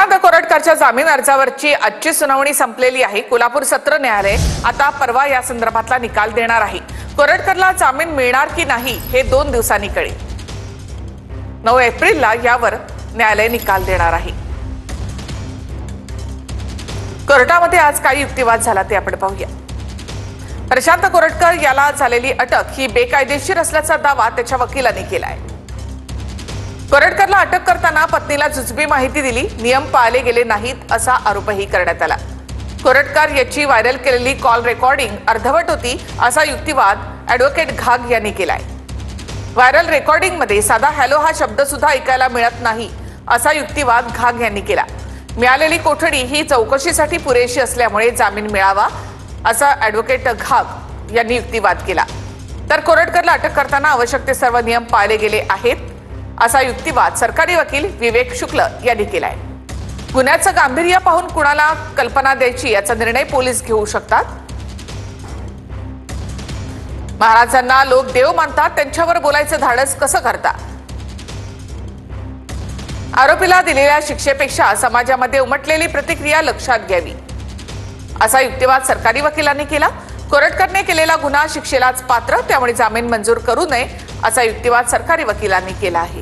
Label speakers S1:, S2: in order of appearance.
S1: प्रशांत कोरटकरच्या जामीन अर्जावरची आजची सुनावणी संपलेली आहे। कोल्हापूर सत्र न्यायालय आता परवा या संदर्भातला निकाल देणार आहे। कोरटकरला जामीन मिळणार की नाही हे 2 दिवसांनी कळेल। 9 एप्रिलला यावर न्यायालय निकाल देणार आहे। कोर्टामध्ये आज काही युक्तिवाद झाला ते आपण पाहूया। प्रशांत कोरटकर याला झालेली अटक ही बेकायदेशीर असल्याचा दावा त्याच्या वकिलांनी केला आहे। कोरटकरला अटक करताना पत्नीला जुजबी माहिती दिली, नियम पाळले गेले नाहीत असा आरोपही करण्यात आला। कोरटकर याची व्हायरल केलेली कॉल रेकॉर्डिंग अर्धवट होती असा युक्तिवाद ॲडव्होकेट घाग यांनी केलाय। व्हायरल रेकॉर्डिंगमध्ये साधा हॅलो हा शब्द सुद्धा ऐकायला मिळत नाही असा युक्तिवाद घाग यांनी केला। मिळालेली कोठडी ही चौकशीसाठी पुरेशी असल्यामुळे जामीन मिळावा असा ॲडव्होकेट घाग यांनी युक्तिवाद केला। तर कोरटकरला अटक करताना आवश्यक ते सर्व नियम पाळले गेले आहेत असा युक्तिवाद सरकारी वकील विवेक शुक्ल यांनी केलाय। गुन्ह्याचं गांभीर्य पाहून कुणाला कल्पना द्यायची याचा निर्णय पोलीस घेऊ शकतात। महाराजांना लोक देव मानतात, त्यांच्यावर बोलायचं धाडस कसं करतात? आरोपीला दिलेल्या शिक्षेपेक्षा समाजामध्ये उमटलेली प्रतिक्रिया लक्षात घ्यावी असा युक्तिवाद सरकारी वकिलांनी केला। कोरटकरने केलेला गुन्हा शिक्षेलाच पात्र, त्यामुळे जामीन मंजूर करू नये असा युक्तिवाद सरकारी वकिलांनी केला आहे।